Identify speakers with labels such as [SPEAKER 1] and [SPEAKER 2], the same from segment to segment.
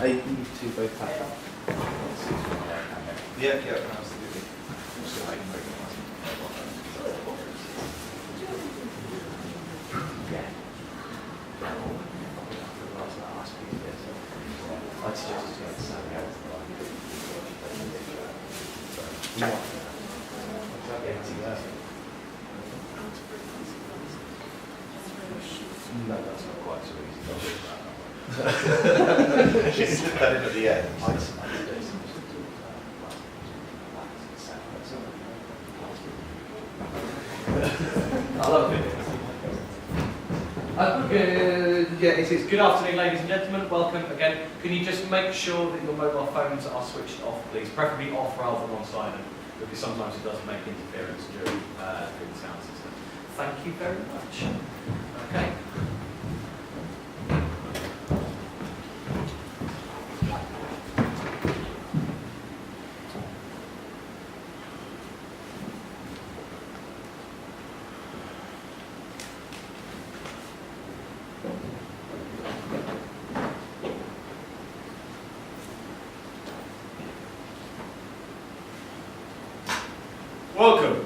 [SPEAKER 1] You two both have.
[SPEAKER 2] Yeah, absolutely.
[SPEAKER 1] I'd suggest you get something else. No, that's not quite so easy.
[SPEAKER 2] She slipped that in at the end.
[SPEAKER 3] I love it. Yeah, it is. Good afternoon, ladies and gentlemen. Welcome again. Can you just make sure that your mobile phones are switched off, please? Preferably off rather than on silent, because sometimes it doesn't make interference during the sound system. Thank you very much. Okay.
[SPEAKER 4] Welcome.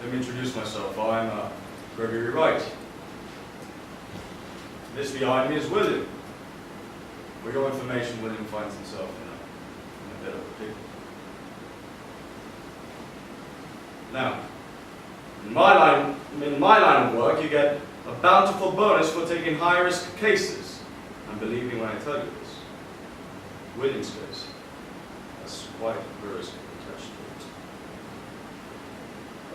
[SPEAKER 4] Let me introduce myself. I'm Gregory Wright. This behind me is William. For your information, William finds himself in a bit of a pickle. Now, in my line of work, you get a bountiful bonus for taking high-risk cases. And believe me when I tell you this, William's case, that's quite a risk attached to it.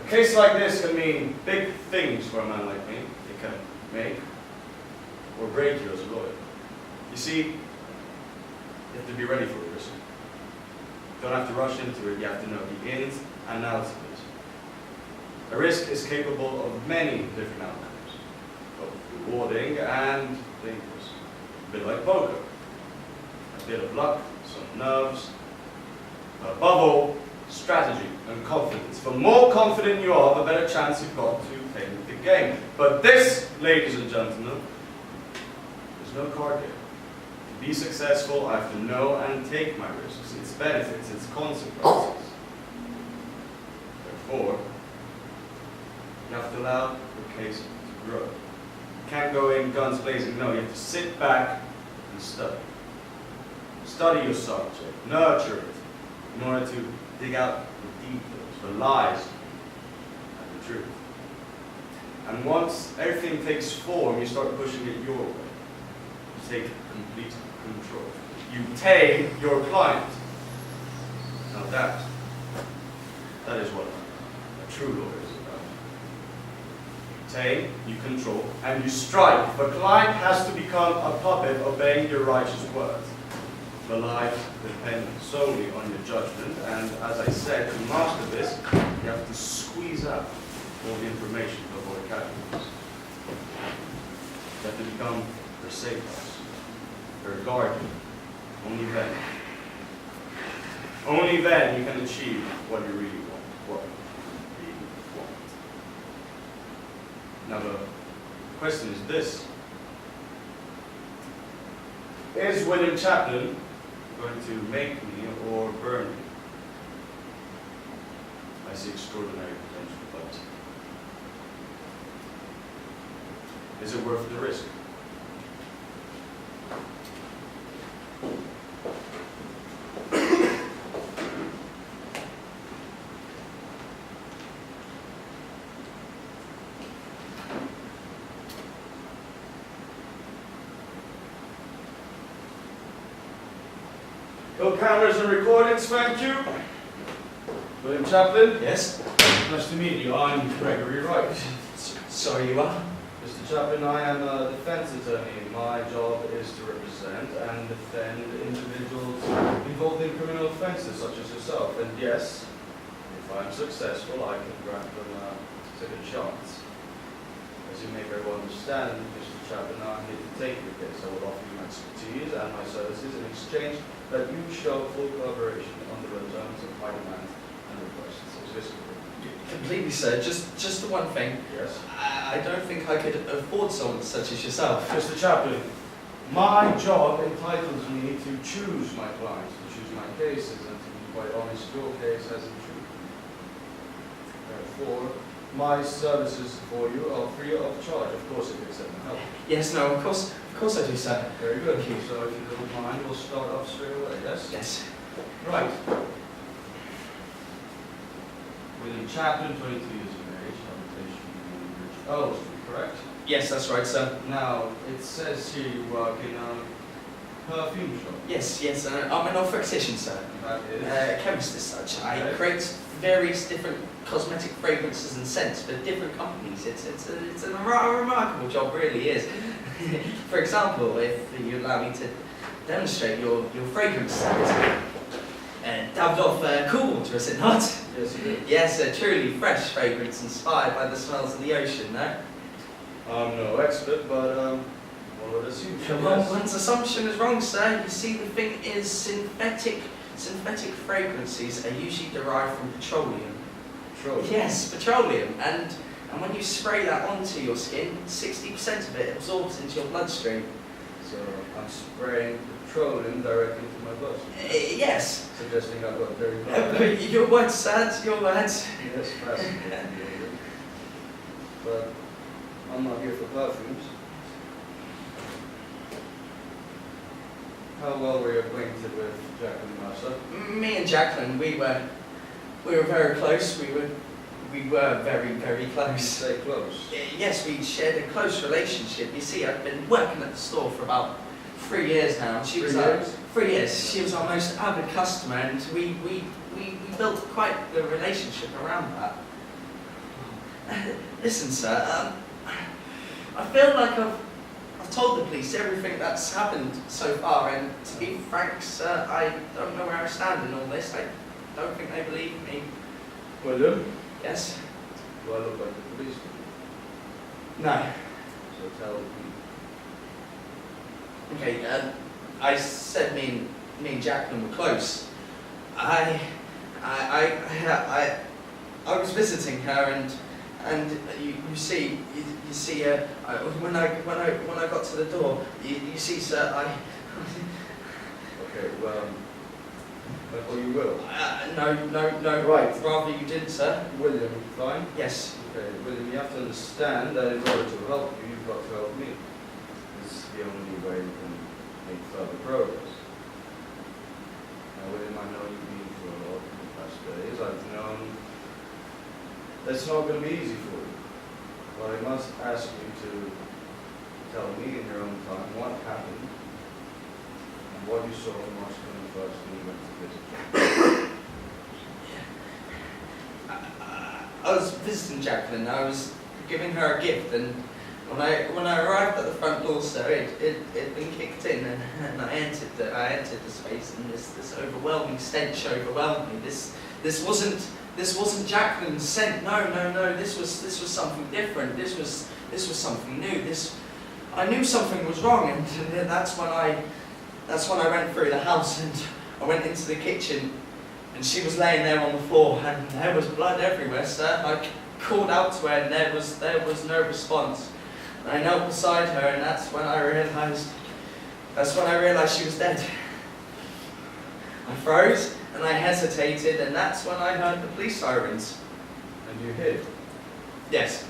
[SPEAKER 4] A case like this can mean big things for a man like me. It can make or break you as a lawyer. You see, you have to be ready for a risk. You don't have to rush into it, you have to know the ins and outs of it. A risk is capable of many different outcomes, both rewarding and dangerous. A bit like poker. A bit of luck, some nerves, but above all, strategy and confidence. The more confident you are, the better chance you've got to play the game. But this, ladies and gentlemen, is no card game. To be successful, I have to know and take my risks, its benefits, its consequences. Therefore, you have to allow the case to grow. You can't go in guns blazing, no, you have to sit back and study. Study your subject, nurture it, in order to dig out the details, the lies, and the truth. And once everything takes form, you start pushing it your way. You take complete control. You tame your client. Now that is what a true lawyer is about. You tame, you control, and you strike. The client has to become a puppet obeying your righteous words. The life depends solely on your judgment, and as I said, to master this, you have to squeeze out all the information before it captures. You have to become their safe house, their guardian. Only then you can achieve what you really want, Now the question is this: is William Chaplin going to make me or burn me? I see extraordinary potential, but is it worth the risk? No cameras and recordings, thank you. William Chaplin?
[SPEAKER 3] Yes?
[SPEAKER 4] Nice to meet you. I'm Gregory Wright.
[SPEAKER 3] Sorry, you are?
[SPEAKER 4] Mr. Chaplin, I am a defense attorney. My job is to represent and defend individuals involved in criminal offenses such as yourself. And yes, if I'm successful, I can grant them a second chance. As you may very well understand, Mr. Chaplin, I'm here to take your case. I will offer you my expertise and my services in exchange that you show full collaboration under the terms of my demands and requests. Is this
[SPEAKER 3] Completely, sir. Just the one thing.
[SPEAKER 4] yes?
[SPEAKER 3] I don't think I could afford someone such as yourself.
[SPEAKER 4] Mr. Chaplin, My job entitles me to choose my clients, to choose my cases, and to be quite honest, your case hasn't chosen. Therefore, my services for you are free of charge, of course, if you accept my help.
[SPEAKER 3] Yes, no, of course I do, sir.
[SPEAKER 4] Very good. So if you don't mind, we'll start off straight away, yes?
[SPEAKER 3] Yes.
[SPEAKER 4] Right. William Chaplin, 22 years of age, habitation in Rich Earl Street, correct?
[SPEAKER 3] Yes, that's right, sir.
[SPEAKER 4] Now, it says here you work in a perfume shop.
[SPEAKER 3] Yes, I'm an ophthalmologist, sir.
[SPEAKER 4] That is.
[SPEAKER 3] A chemist as such. I
[SPEAKER 4] Okay.
[SPEAKER 3] create various different cosmetic fragrances and scents for different companies. It's a remarkable job, really is. For example, if you allow me to demonstrate your fragrance, dabbed off cool water, is it not?
[SPEAKER 4] Yes, it is.
[SPEAKER 3] Yes, a truly fresh fragrance inspired by the smells of the ocean, no?
[SPEAKER 4] I'm no expert, but one would assume so,
[SPEAKER 3] Well,
[SPEAKER 4] yes.
[SPEAKER 3] one's assumption is wrong, sir. You see, the thing is, synthetic fragrances are usually derived from petroleum.
[SPEAKER 4] Petroleum.
[SPEAKER 3] Yes, petroleum, and when you spray that onto your skin, 60% of it absorbs into your bloodstream.
[SPEAKER 4] So I'm spraying petroleum directly into my bloodstream.
[SPEAKER 3] Yes.
[SPEAKER 4] Suggesting I've got very bad.
[SPEAKER 3] Your words, sir, your words.
[SPEAKER 4] Yes, fascinating. But I'm not here for perfumes. How well were you acquainted with Jacqueline Mercer?
[SPEAKER 3] Me and Jacqueline, we were very close. We were very, very
[SPEAKER 4] You
[SPEAKER 3] close.
[SPEAKER 4] say close.
[SPEAKER 3] Yes, we shared a close relationship. You see, I've been working at the store for about 3 years now. She was
[SPEAKER 4] 3 years?
[SPEAKER 3] 3 years. She was our most avid customer, and we built quite the relationship around that. Listen, sir, I feel like I've told the police everything that's happened so far, and to be frank, sir, I don't know where I stand in all this. I don't think they believe me.
[SPEAKER 4] William,
[SPEAKER 3] Yes?
[SPEAKER 4] do I look like a policeman?
[SPEAKER 3] No.
[SPEAKER 4] So tell me.
[SPEAKER 3] Okay, I said me and Jacqueline were close. I was visiting her, and you see, when I got to the door, you see, sir,
[SPEAKER 4] Okay, well, or you will.
[SPEAKER 3] no,
[SPEAKER 4] Right.
[SPEAKER 3] rather you didn't, sir.
[SPEAKER 4] William, fine?
[SPEAKER 3] Yes.
[SPEAKER 4] Okay, William, you have to understand that in order to help you, you've got to help me. This is the only way you can make further progress. Now, William, I know you've been through a lot in the past days. I've known that's not going to be easy for you. But I must ask you to tell me in your own time what happened and what you saw on March 21st when you went to visit.
[SPEAKER 3] I was visiting Jacqueline. I was giving her a gift, and when I arrived at the front door, sir, it'd been kicked in, and I entered the space, and this overwhelming stench overwhelmed me. This wasn't Jacqueline's scent. No. This was something different. This was something new. I knew something was wrong, and that's when I went through the house, and I went into the kitchen, and she was laying there on the floor, and there was blood everywhere, sir. I called out to her, and there was no response. And I knelt beside her, and that's when I realized she was dead. I froze, and I hesitated, and that's when I heard the police sirens.
[SPEAKER 4] And you hid.
[SPEAKER 3] Yes.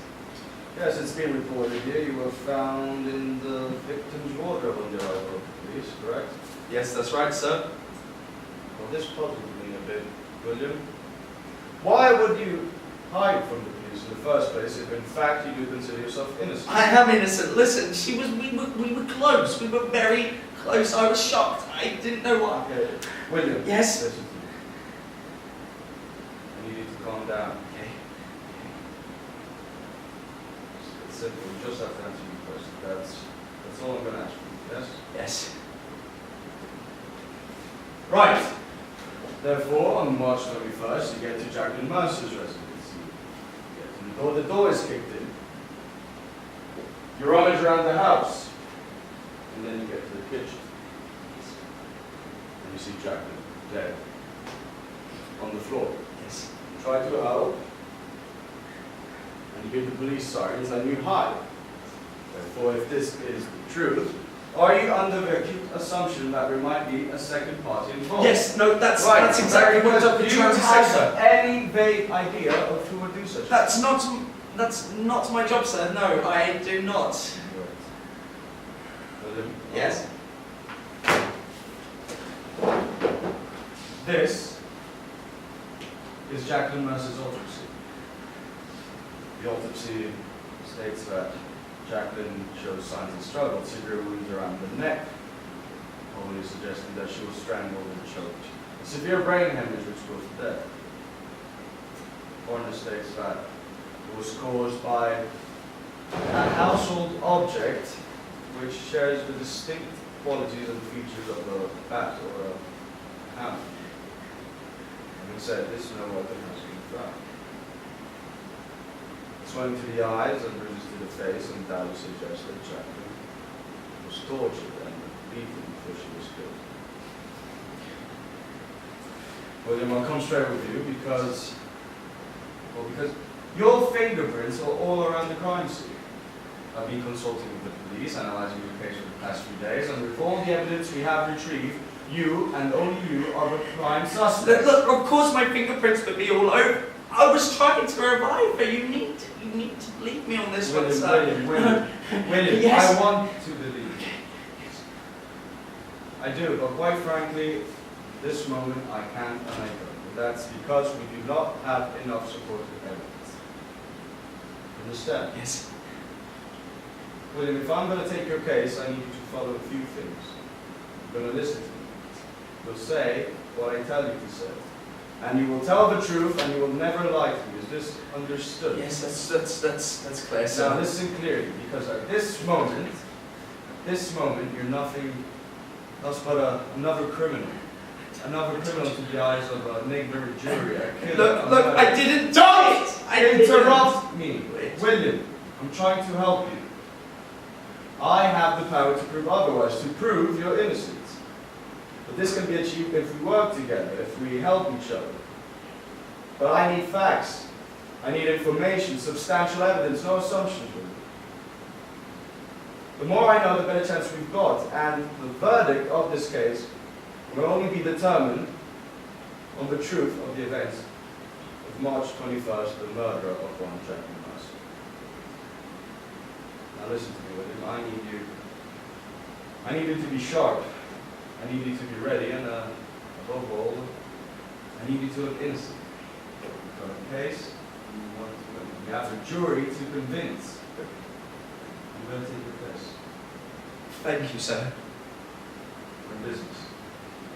[SPEAKER 4] Yes, it's been reported here you were found in the victim's wardrobe on the arrival of the police, correct?
[SPEAKER 3] Yes, that's right, sir.
[SPEAKER 4] Well, this puzzled me a bit, William. Why would you hide from the police in the first place if in fact you do consider yourself innocent?
[SPEAKER 3] I am innocent. Listen, we were close. We were very close. I was shocked. I didn't know why.
[SPEAKER 4] Okay. William,
[SPEAKER 3] Yes?
[SPEAKER 4] listen to me. And you need to calm down.
[SPEAKER 3] Okay.
[SPEAKER 4] It's simple, you just have to answer your question. That's all I'm going to ask you, yes?
[SPEAKER 3] Yes.
[SPEAKER 4] Right. Therefore, on March 21st, you get to Jacqueline Mercer's residence. You get to the door is kicked in. You rummage around the house. And then you get to the kitchen. And you see Jacqueline dead. On the floor.
[SPEAKER 3] Yes.
[SPEAKER 4] You try to help. And you hear the police sirens and you hide. Therefore, if this is the truth, Are you under the acute assumption that there might be a second party involved?
[SPEAKER 3] Yes, no, that's
[SPEAKER 4] Right,
[SPEAKER 3] exactly what I've been
[SPEAKER 4] Do you
[SPEAKER 3] trying to say, sir.
[SPEAKER 4] have any vague idea of who would do such?
[SPEAKER 3] That's not my job, sir. No, I do not. Yes.
[SPEAKER 4] This is Jacqueline Mercer's autopsy. The autopsy states that Jacqueline shows signs of struggle, severe wounds around the neck, probably suggesting that she was strangled and choked. A severe brain hemorrhage which caused death. Coroner states that it was caused by a household object which shares the distinct qualities and features of a bat or a hammer. Having said this, no weapon has been found. Swelling to the eyes and bruises to the face undoubtedly suggest that Jacqueline was tortured and beaten before she was killed. William, I'll come straight with you because your fingerprints are all around the crime scene. I've been consulting with the police, analyzing your case for the past few days, and with all the evidence we have retrieved, you and only you are the prime suspect.
[SPEAKER 3] Look, of course my fingerprints would be all over. I was trying to revive her. You need to believe me on this one, sir.
[SPEAKER 4] William,
[SPEAKER 3] Yes.
[SPEAKER 4] I want to believe. I do, but quite frankly, this moment I can't and I don't. That's because we do not have enough supportive evidence. Understand?
[SPEAKER 3] Yes.
[SPEAKER 4] William, if I'm going to take your case, I need you to follow a few things. You're going to listen to me. You'll say what I tell you to say. And you will tell the truth and you will never lie to me. Is this understood?
[SPEAKER 3] Yes, that's clear, sir.
[SPEAKER 4] Now listen clearly, because at this moment, you're nothing else but another criminal. Another criminal to the eyes of an ignorant jury. A killer.
[SPEAKER 3] Look, I didn't do
[SPEAKER 4] Don't
[SPEAKER 3] it! I didn't.
[SPEAKER 4] interrupt me. William, I'm trying to help you. I have the power to prove otherwise, to prove your innocence. But this can be achieved if we work together, if we help each other. But I need facts. I need information, substantial evidence, no assumptions. The more I know, the better chance we've got. And the verdict of this case will only be determined on the truth of the events of March 21st, the murder of one Jacqueline Mercer. Now listen to me, William. I need you to be sharp. I need you to be ready, and above all, I need you to look innocent. You've got a case, you have a jury to convince. I'm going to take your case.
[SPEAKER 3] Thank you, sir.
[SPEAKER 4] We're in business.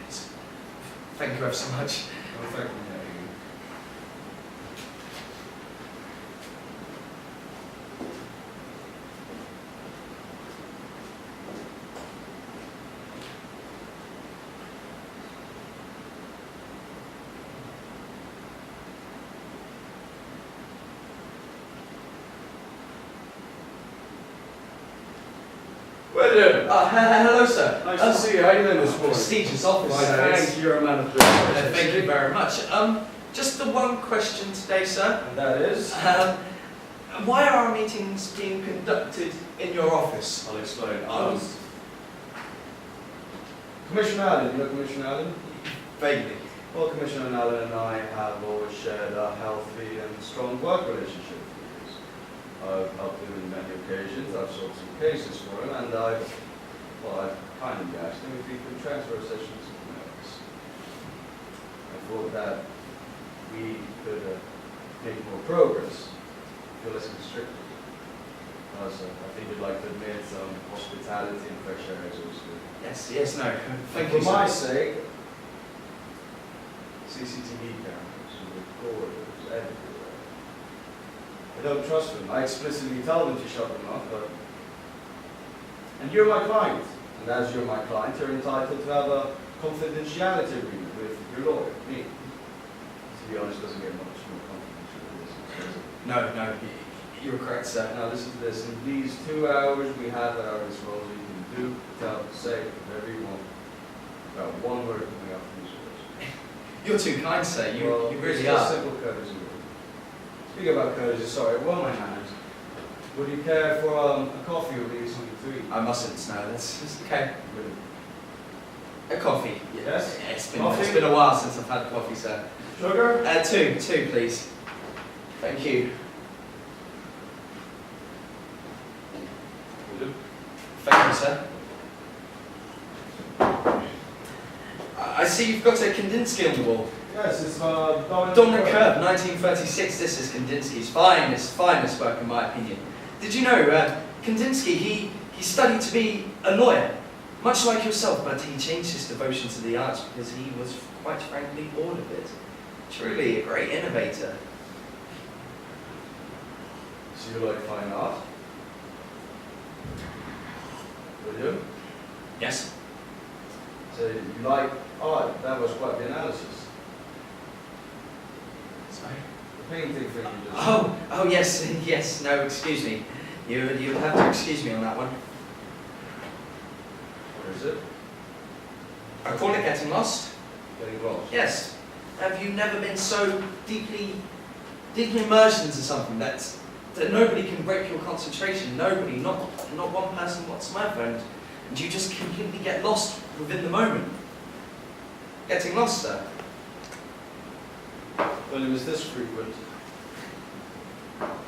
[SPEAKER 3] Yes. Thank you ever so much.
[SPEAKER 4] No thank you. William!
[SPEAKER 3] Hello, sir.
[SPEAKER 4] Nice to see you. How are you doing this morning?
[SPEAKER 3] Prestigious office,
[SPEAKER 4] Why,
[SPEAKER 3] sir.
[SPEAKER 4] thank you. You're a man of business.
[SPEAKER 3] Thank you very much. Just the one question today, sir.
[SPEAKER 4] And that is?
[SPEAKER 3] Why are our meetings being conducted in your office?
[SPEAKER 4] I'll explain. Commissioner Allen, you know Commissioner Allen?
[SPEAKER 3] Vaguely.
[SPEAKER 4] Well, Commissioner Allen and I have always shared a healthy and strong work relationship for years. I've helped him in many occasions, I've solved some cases for him, and I've kindly asked him if he could transfer a session to something else. I thought that we could make more progress, feel less constricted. Also, I think you'd like to admit some hospitality and fresh air is always good.
[SPEAKER 3] Yes, no. Thank you,
[SPEAKER 4] For my
[SPEAKER 3] sir.
[SPEAKER 4] sake, CCTV cameras, recorders, everywhere. I don't trust them. I explicitly tell them to shut them off, but... And you're my client. And as you're my client, you're entitled to have a confidentiality agreement with your lawyer, me. To be honest, doesn't get much more confidential than this, does it?
[SPEAKER 3] No, you're correct, sir.
[SPEAKER 4] Now listen to this. In these 2 hours we have at our disposal, you can do, tell, say, whatever you want. About one word coming out from these words.
[SPEAKER 3] You're too kind, sir. You
[SPEAKER 4] Well,
[SPEAKER 3] really
[SPEAKER 4] it's just
[SPEAKER 3] are.
[SPEAKER 4] simple courtesy. Speaking about courtesy, sorry, what are my manners? Would you care for a coffee or maybe something to eat?
[SPEAKER 3] I mustn't, no, that's okay. A coffee.
[SPEAKER 4] Yes?
[SPEAKER 3] Yeah, it's
[SPEAKER 4] Coffee?
[SPEAKER 3] been a while since I've had coffee, sir.
[SPEAKER 4] Sugar?
[SPEAKER 3] Two, please. Thank you. Thank you, sir. I see you've got a Kandinsky on the wall.
[SPEAKER 4] Yes, it's
[SPEAKER 3] Dominant Curve, 1936. This is Kandinsky's finest work, in my opinion. Did you know, Kandinsky, he studied to be a lawyer, much like yourself, but he changed his devotion to the arts because he was, quite frankly, bored of it. Truly a great innovator.
[SPEAKER 4] So you like fine art? Would you?
[SPEAKER 3] Yes.
[SPEAKER 4] So you like art? That was quite the analysis.
[SPEAKER 3] Sorry.
[SPEAKER 4] The painting thing you just...
[SPEAKER 3] Oh, yes, no, excuse me. You'll have to excuse me on that one.
[SPEAKER 4] What is it?
[SPEAKER 3] I call it getting lost.
[SPEAKER 4] Getting lost?
[SPEAKER 3] Yes. Have you never been so deeply immersed into something that nobody can break your concentration? Nobody, not one person whatsoever, and you just completely get lost within the moment. Getting lost, sir.
[SPEAKER 4] Well, it was this frequent.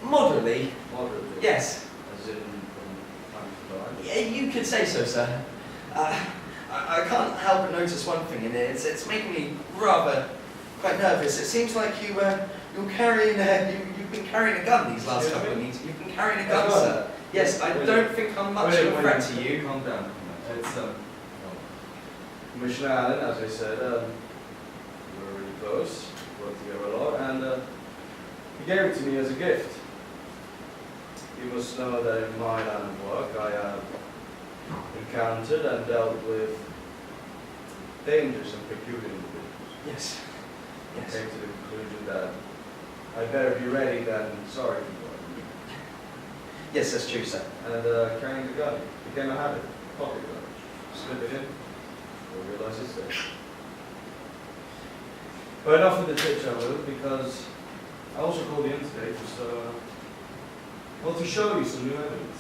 [SPEAKER 3] Moderately,
[SPEAKER 4] Moderately.
[SPEAKER 3] yes.
[SPEAKER 4] As in from time to time.
[SPEAKER 3] Yeah, you could say so, sir. I can't help but notice one thing, and it's making me rather quite nervous. It seems like you're carrying you've been carrying a gun these last couple of meetings. You've been carrying a gun, sir. Yes, I don't think I'm much of a threat to you.
[SPEAKER 4] Calm down. It's Commissioner Allen, as I said, we're really close, worked together a lot, and he gave it to me as a gift. You must know that in my line of work, I have encountered and dealt with dangerous and peculiar individuals.
[SPEAKER 3] Yes.
[SPEAKER 4] I
[SPEAKER 3] Yes.
[SPEAKER 4] came to the conclusion that I'd better be ready than sorry for it.
[SPEAKER 3] Yes, that's true, sir.
[SPEAKER 4] And carrying the gun became a habit, pocket gun. Slip it in, you'll realize it's there. But enough of the chit-chat with it, because I also called you in today just well, to show you some new evidence.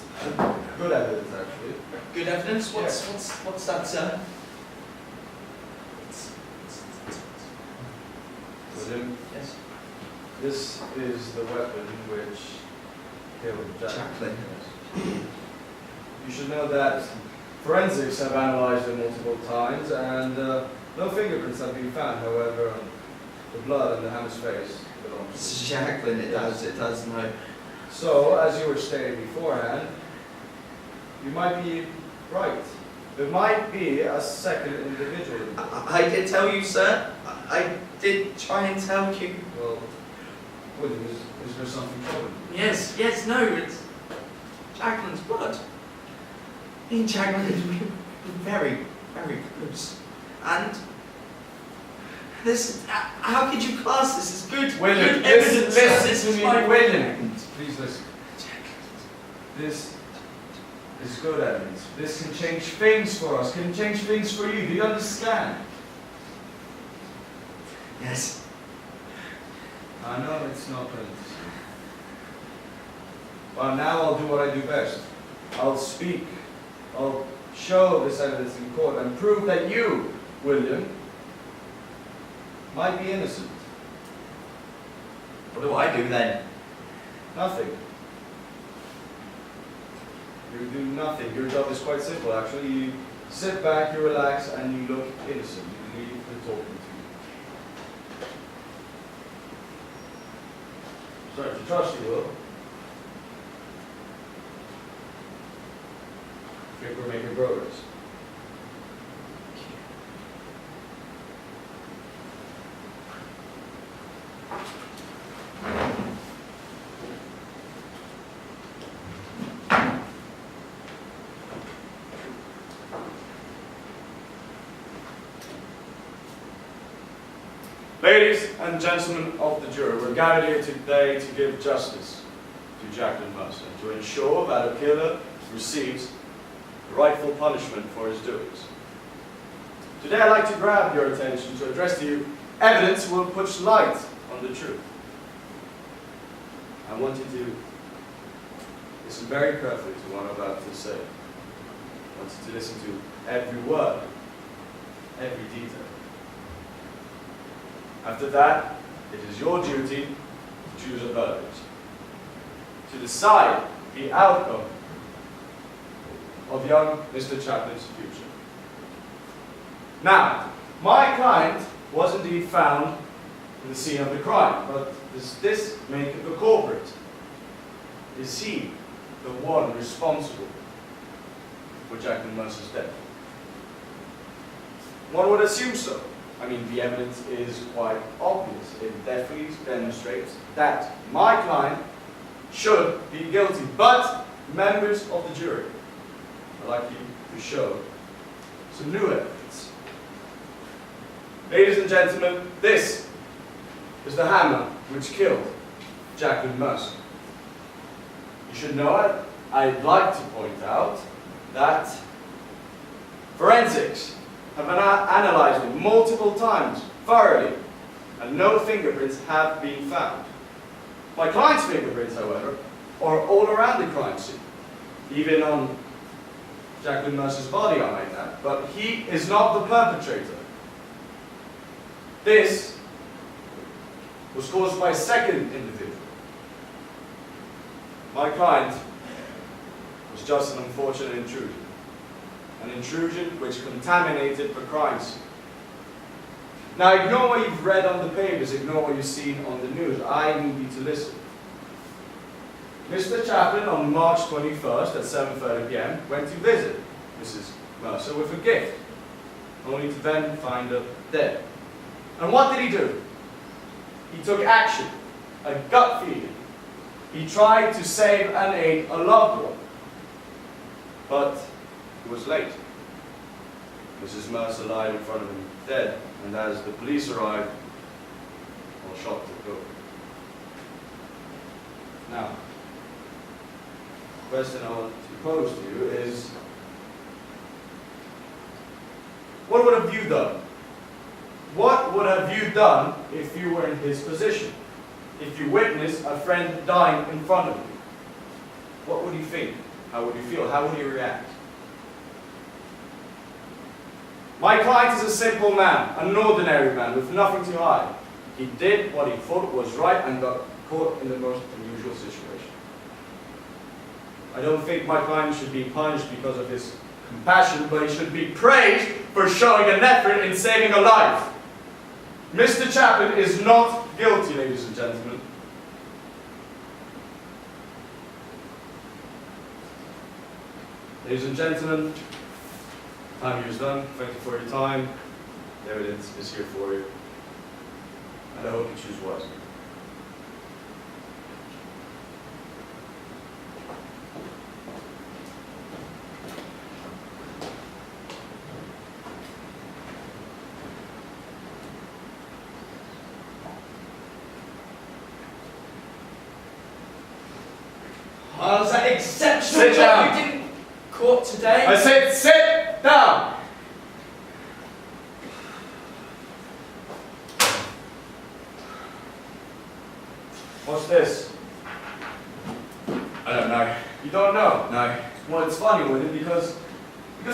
[SPEAKER 4] Good evidence, actually.
[SPEAKER 3] Good evidence? What's that, sir?
[SPEAKER 4] William,
[SPEAKER 3] Yes.
[SPEAKER 4] this is the weapon which killed
[SPEAKER 3] Jacqueline.
[SPEAKER 4] You should know that forensics have analyzed it multiple times, and no fingerprints have been found. However, the blood on the hammer's face belongs to
[SPEAKER 3] It's Jacqueline, it does, no.
[SPEAKER 4] So, as you were stating beforehand, you might be right. There might be a second individual involved.
[SPEAKER 3] I did tell you, sir. I did try and tell you.
[SPEAKER 4] Well, William, is there something troubling you?
[SPEAKER 3] Yes, no, it's Jacqueline's blood. Me and Jacqueline are very, very close. And this, how could you class this as good,
[SPEAKER 4] William,
[SPEAKER 3] good evidence?
[SPEAKER 4] listen to me,
[SPEAKER 3] my
[SPEAKER 4] William. Please listen. This is good evidence. This can change things for us, can change things for you. Do you understand?
[SPEAKER 3] Yes.
[SPEAKER 4] I know it's not pleasant to see. Well, now I'll do what I do best. I'll speak. I'll show this evidence in court and prove that you, William, might be innocent.
[SPEAKER 3] What do I do then?
[SPEAKER 4] Nothing. You do nothing. Your job is quite simple, actually. You sit back, you relax, and you look innocent. You leave the talking to you. Sorry to trust you, Will. I think we're making progress. Ladies and gentlemen of the jury, we're gathered here today to give justice to Jacqueline Mercer, to ensure that a killer receives the rightful punishment for his doings. Today I'd like to grab your attention to address to you evidence will put light on the truth. I want you to Listen very carefully to what I'm about to say. I want you to listen to every word, every detail. After that, it is your duty to choose a verdict, to decide the outcome of young Mr. Chaplin's future. Now, my client was indeed found in the scene of the crime, but does this make him the culprit? Is he the one responsible for Jacqueline Mercer's death? One would assume so. I mean, the evidence is quite obvious. It definitely demonstrates that my client should be guilty. But, members of the jury, I'd like you to show some new evidence. Ladies and gentlemen, this is the hammer which killed Jacqueline Mercer. You should know it. I'd like to point out that forensics have analyzed it multiple times, thoroughly, and no fingerprints have been found. My client's fingerprints, however, are all around the crime scene, even on Jacqueline Mercer's body, I might add, but he is not the perpetrator. This was caused by a second individual. My client was just an unfortunate intrusion. An intrusion which contaminated the crime scene. Now ignore what you've read on the papers, ignore what you've seen on the news. I need you to listen. Mr. Chaplin on March 21st at 7:30 p.m. went to visit Mrs. Mercer with a gift, only to then find her dead. And what did he do? He took action, a gut feeling. He tried to save and aid a loved one. But it was late. Mrs. Mercer lied in front of him dead, and as the police arrived, all shot to go. Now, the question I want to pose to you is, what would have you done? What would have you done if you were in his position? If you witnessed a friend dying in front of you? What would you think? How would you feel? How would you react? My client is a simple man, an ordinary man with nothing to hide. He did what he thought was right and got caught in the most unusual situation. I don't think my client should be punished because of his compassion, but he should be praised for showing an effort in saving a life. Mr. Chaplin is not guilty, ladies and gentlemen. Ladies and gentlemen, time here is done. Thank you for your time. The evidence is here for you. And I hope you choose wisely.
[SPEAKER 5] Oh, was that exceptional
[SPEAKER 1] Sit
[SPEAKER 5] job
[SPEAKER 1] down.
[SPEAKER 5] you didn't caught today?
[SPEAKER 1] I said sit down!
[SPEAKER 4] What's this? I don't know. You don't know? No. Well, it's funny with it because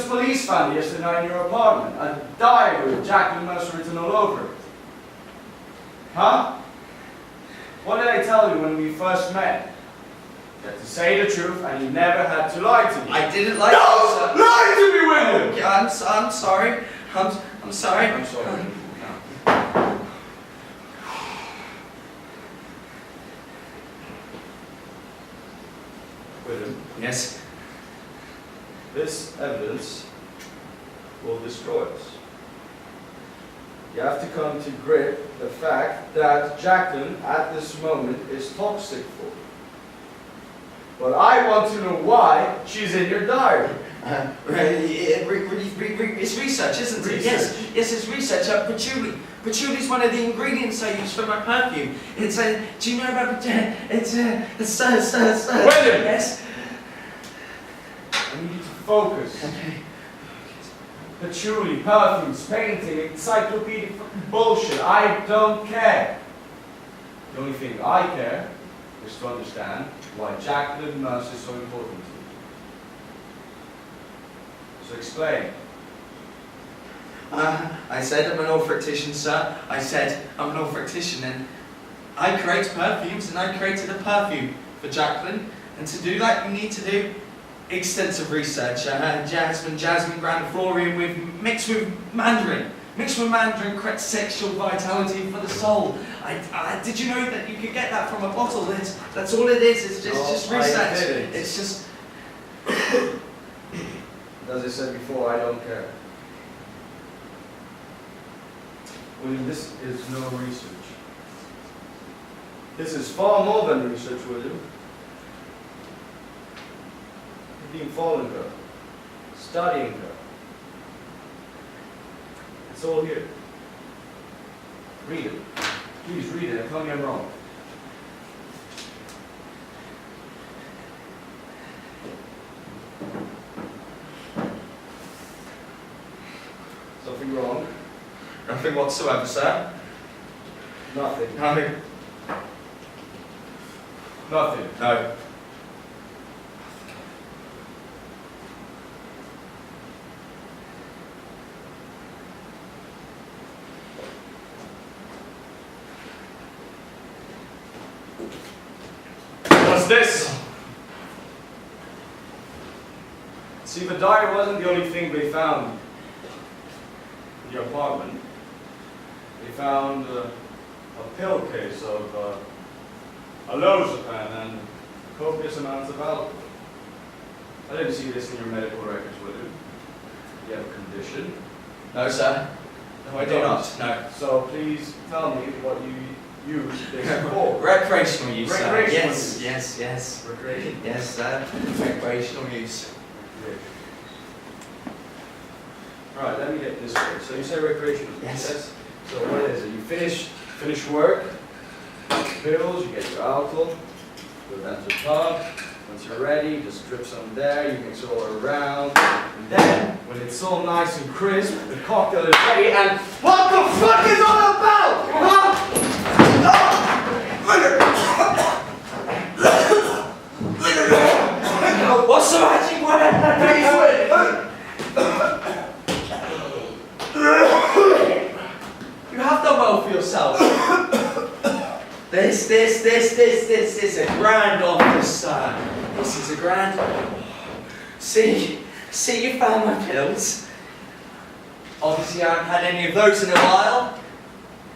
[SPEAKER 4] police found it yesterday night in your apartment. A diary with Jacqueline Mercer written all over it. Huh? What did I tell you when we first met? You had to say the truth and you never had to lie to me.
[SPEAKER 5] I didn't like
[SPEAKER 4] No! Lie to me, William!
[SPEAKER 5] Yeah, I'm sorry. I'm sorry.
[SPEAKER 4] I'm sorry. William,
[SPEAKER 5] Yes.
[SPEAKER 4] this evidence will destroy us. You have to come to grip the fact that Jacqueline at this moment is toxic for you. But I want to know why she's in your diary.
[SPEAKER 5] It's research, isn't it? Yes, it's research. Patchouli. Patchouli's one of the ingredients I use for my perfume. It's a. Do you know about patchouli? It's
[SPEAKER 4] William!
[SPEAKER 5] Yes.
[SPEAKER 4] I need you to focus.
[SPEAKER 5] Okay.
[SPEAKER 4] Patchouli, perfumes, painting, encyclopedic fucking bullshit. I don't care. The only thing I care is to understand why Jacqueline Mercer is so important to you. So explain.
[SPEAKER 5] I said I'm an olfactician, sir. I said I'm an olfactician, and I create perfumes, and I created a perfume for Jacqueline. And to do that, you need to do extensive research. Jasmine grandiflorian mixed with mandarin. Mixed with mandarin creates sexual vitality for the soul. Did you know that you could get that from a bottle? That's all it is. It's just research. It's just.
[SPEAKER 4] As I said before, I don't care. William, this is no research. This is far more than research, William. You've been following her, studying her. It's all here. Read it. Please read it and tell me I'm wrong. Something wrong?
[SPEAKER 5] Nothing whatsoever, sir.
[SPEAKER 4] Nothing.
[SPEAKER 5] No.
[SPEAKER 4] Nothing.
[SPEAKER 5] No.
[SPEAKER 4] What's this? See, the diary wasn't the only thing they found in the apartment. They found a pill case of alozapam and copious amounts of alcohol. I didn't see this in your medical records, would you? You have a condition.
[SPEAKER 5] No, sir. No, I do not. No.
[SPEAKER 4] So please tell me what you use this for.
[SPEAKER 5] Recreational use, sir.
[SPEAKER 4] Recreational
[SPEAKER 5] Yes,
[SPEAKER 4] use.
[SPEAKER 5] yes.
[SPEAKER 4] Recreation.
[SPEAKER 5] Yes, sir. Recreational use.
[SPEAKER 4] Alright, let me get this straight. So you say recreational use?
[SPEAKER 5] Yes.
[SPEAKER 4] So what is it? You finish work, pills, you get your alcohol, go down to the pub. Once you're ready, just drip some there, you mix it all around. And then, when it's all nice and crisp, the cocktail is ready, and what the fuck is all about? Huh?
[SPEAKER 5] What's the magic word? You have done well for yourself. This is a grand office, sir. This is a grand. See, you found my pills. Obviously, I haven't had any of those in a while.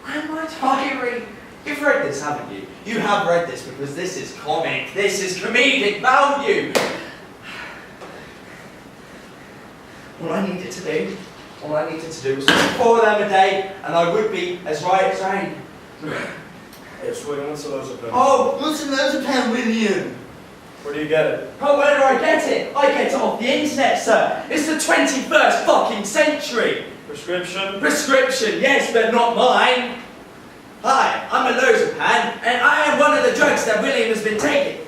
[SPEAKER 5] And my diary. You've read this, haven't you? You have read this because this is comic. This is comedic value. All I needed to do was 4 of them a day, and I would be as right as rain.
[SPEAKER 4] Yes, William, what's alozapam?
[SPEAKER 5] Oh, what's alozapam, William?
[SPEAKER 4] Where do you get it?
[SPEAKER 5] Oh, where do I get it? I get it off the internet, sir. It's the 21st fucking century.
[SPEAKER 4] Prescription?
[SPEAKER 5] Prescription, yes, but not mine. Hi, I'm alozapam, and I am one of the drugs that William has been taking.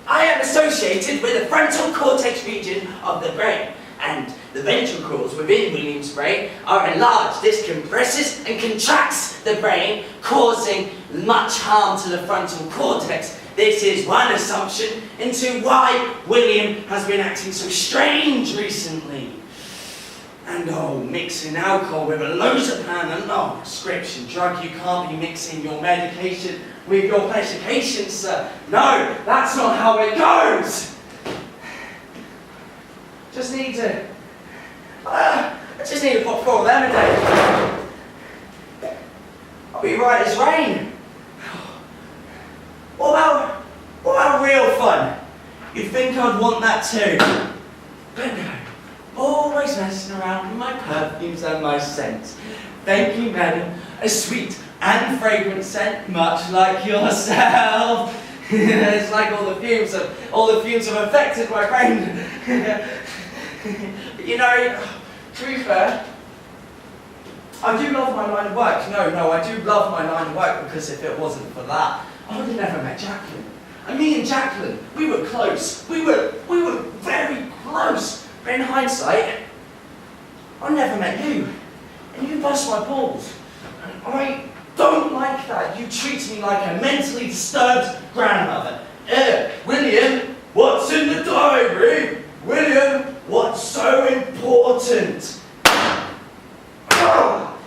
[SPEAKER 5] I am associated with the frontal cortex region of the brain, and the ventricles within William's brain are enlarged. This compresses and contracts the brain, causing much harm to the frontal cortex. This is one assumption into why William has been acting so strange recently. And mixing alcohol with alozapam, and prescription drug, you can't be mixing your medication with your medication, sir. No, that's not how it goes. I just need to pop 4 of them a day. I'll be right as rain. What about real fun? You'd think I'd want that too. But no. Always messing around with my perfumes and my scents. Thank you, madam. A sweet and fragrant scent, much like yourself. It's like all the fumes have affected my brain. But you know, to be fair, I do love my line of work. No, I do love my line of work, because if it wasn't for that, I would have never met Jacqueline. And me and Jacqueline, we were close. We were very close. But in hindsight, I never met you. And you bust my balls. And don't like that. You treat me like a mentally disturbed grandmother. William, what's in the diary? William, what's so important?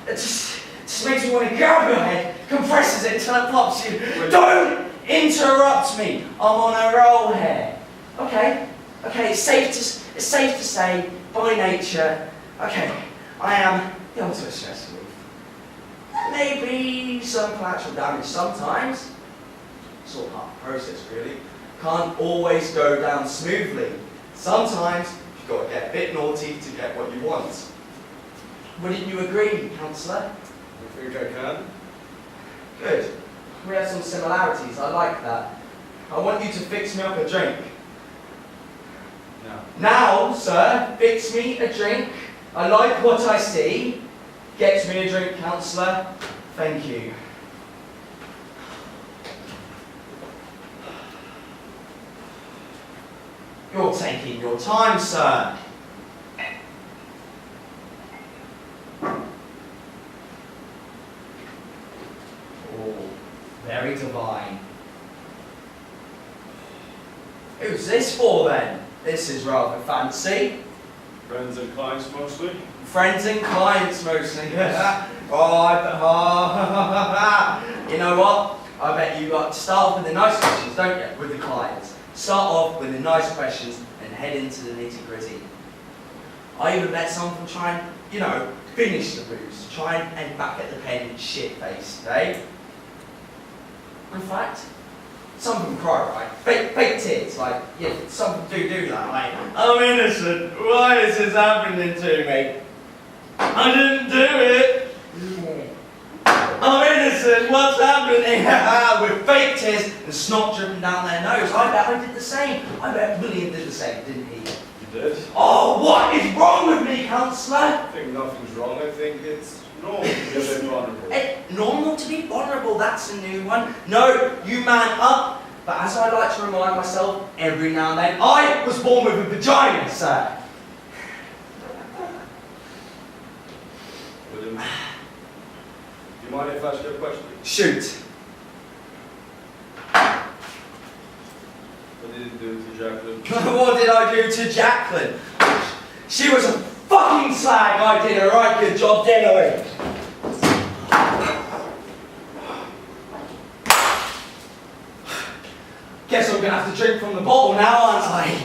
[SPEAKER 5] It just makes me want to grab your head, compresses it till it pops you. Don't interrupt me. I'm on a roll here. Okay, it's safe to say, by nature, okay, I am the ultimate stress relief. There may be some collateral damage sometimes. It's all part of the process, really. Can't always go down smoothly. Sometimes you've got to get a bit naughty to get what you want. Wouldn't you agree, Councillor?
[SPEAKER 2] I think I can.
[SPEAKER 5] Good. We have some similarities. I like that. I want you to fix me up a drink.
[SPEAKER 2] No.
[SPEAKER 5] Now, sir, fix me a drink. I like what I see. Get me a drink, Councillor. Thank you. You're taking your time, sir. Oh, very divine. Who's this for then? This is rather fancy.
[SPEAKER 2] Friends and clients mostly.
[SPEAKER 5] Friends and clients mostly. You know what? I bet you got to start off with the nice questions, don't you? With the clients. Start off with the nice questions and head into the nitty gritty. I even bet some of them try and, finish the booze. Try and end back at the pen shit-faced, eh? In fact, some of them cry, right? Fake tears, like, yeah, some of them do that, like, I'm innocent, why is this happening to me? I didn't do it! I'm innocent, what's happening? With fake tears and snot dripping down their nose. I bet I did the same. I bet William did the same, didn't he?
[SPEAKER 2] You did?
[SPEAKER 5] Oh, what is wrong with me, Councillor?
[SPEAKER 2] I think nothing's wrong. I think it's normal to be a bit vulnerable.
[SPEAKER 5] Normal to be vulnerable, that's a new one. No, you man up. But as I like to remind myself every now and then, I was born with a vagina, sir.
[SPEAKER 2] William, do you mind if I ask you a question?
[SPEAKER 5] Shoot.
[SPEAKER 2] What did you do to Jacqueline?
[SPEAKER 5] What did I do to Jacqueline? She was a fucking slag. I did a right good job, didn't I? Guess I'm gonna have to drink from the bottle now, aren't I?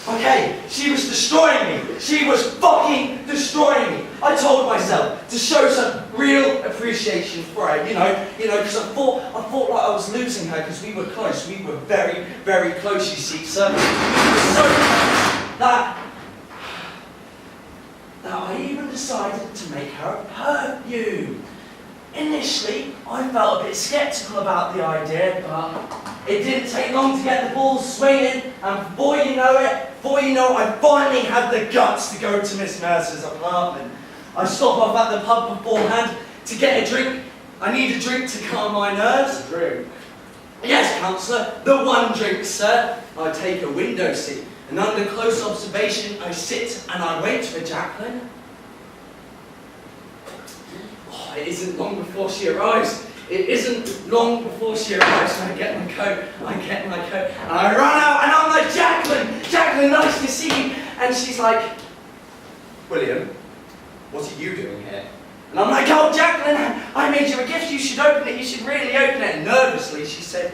[SPEAKER 5] Okay, she was destroying me. She was fucking destroying me. I told myself to show some real appreciation for her, because I thought like I was losing her because we were close. We were very, very close, you see, sir. We were so close that I even decided to make her a perfume. Initially, I felt a bit sceptical about the idea, but it didn't take long to get the balls swinging, and before you know it, I finally had the guts to go to Miss Mercer's apartment. I stopped off at the pub beforehand to get a drink. I need a drink to calm my nerves.
[SPEAKER 2] A drink?
[SPEAKER 5] Yes, Councillor, the one drink, sir. I take a window seat, and under close observation, I sit and I wait for Jacqueline. It isn't long before she arrives. It isn't long before she arrives. So I get my coat, and I run out, and I'm like, Jacqueline, nice to see you. And she's like, William, what are you doing here? And I'm like, oh, Jacqueline, I made you a gift. You should open it. You should really open it. And nervously, she said,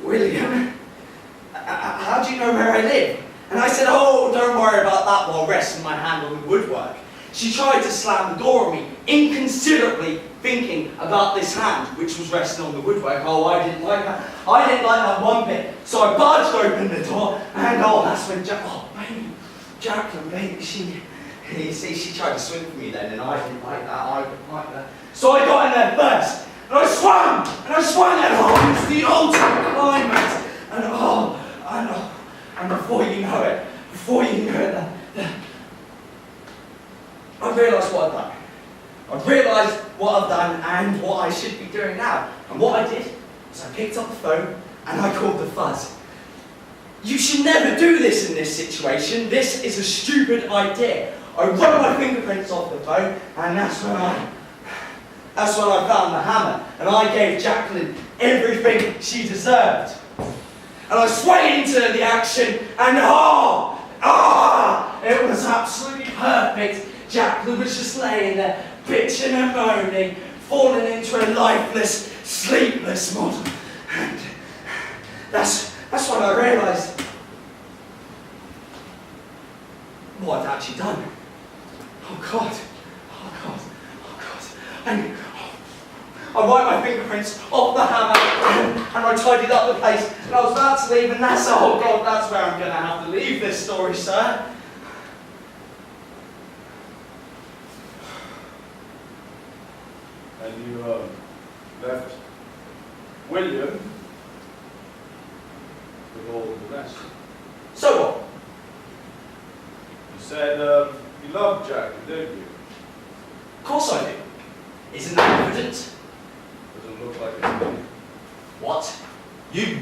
[SPEAKER 5] William, how do you know where I live? And I said, oh, don't worry about that while resting my hand on the woodwork. She tried to slam the door on me, inconsiderately thinking about this hand, which was resting on the woodwork. Oh, I didn't like that. I didn't like that one bit. So I barged open the door, and that's when Jacqueline, baby, she tried to swing for me then, and I didn't like that. So I got in there first, and I swung, and it's the ultimate climax. And before you know it, I realised what I've done. I've realised what I've done and what I should be doing now. And what I did was I picked up the phone and I called the fuzz. You should never do this in this situation. This is a stupid idea. I run my fingerprints off the phone, and that's when That's when I found the hammer, and I gave Jacqueline everything she deserved. And I swayed into the action, and it was absolutely perfect. Jacqueline was just laying there, bitching and moaning, falling into a lifeless, sleepless model. And that's when I realised what I'd actually done. Oh God. And I wiped my fingerprints off the hammer and I tidied up the place and I was about to leave, and that's, oh God, that's where I'm going to have to leave this story, sir.
[SPEAKER 2] And you left William with all the rest.
[SPEAKER 5] So what?
[SPEAKER 2] You said you loved Jacqueline, didn't you?
[SPEAKER 5] Of course I do. Isn't that evident?
[SPEAKER 2] Doesn't look like it.
[SPEAKER 5] What? You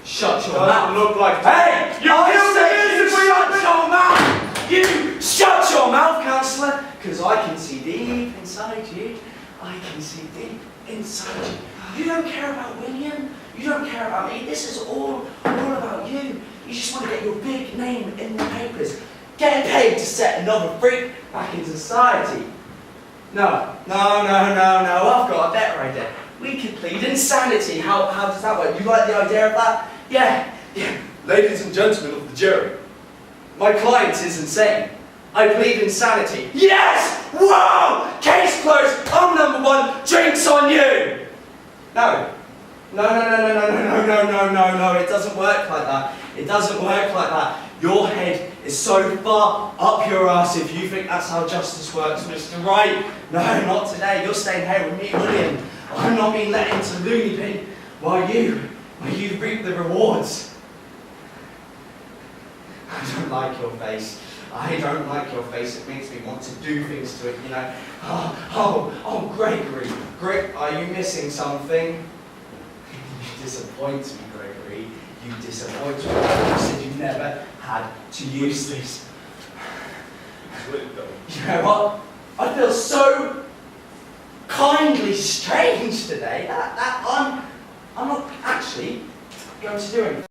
[SPEAKER 5] shut your
[SPEAKER 2] Doesn't
[SPEAKER 5] mouth.
[SPEAKER 2] look like
[SPEAKER 5] Hey!
[SPEAKER 2] You
[SPEAKER 5] I
[SPEAKER 2] killed
[SPEAKER 5] said
[SPEAKER 2] the
[SPEAKER 5] you shut your mouth! You shut your mouth, counsellor! Because I can see deep inside you. I can see deep inside you. You don't care about William. You don't care about me. This is all about you. You just want to get your big name in the papers. Getting paid to set another freak back into society. No. I've got a better idea. We could plead insanity. How does that work? You like the idea of that? Yeah.
[SPEAKER 2] Ladies and gentlemen of the jury,
[SPEAKER 5] My client is insane. I plead insanity. Yes! Whoa! Case closed. I'm number one. Drinks on you. No. It doesn't work like that. It doesn't work like that. Your head is so far up your ass if you think that's how justice works, Mr. Wright. No, not today. You're staying here with me, William. I'm not being let into the loony bin while you reap the rewards. I don't like your face. I don't like your face. It makes me want to do things to it, you know. Oh, Gregory. Are you missing something? You disappoint me, Gregory. You disappoint me. You said you never had to use this. You know what? I feel so kindly strange today that I'm not actually going to do anything.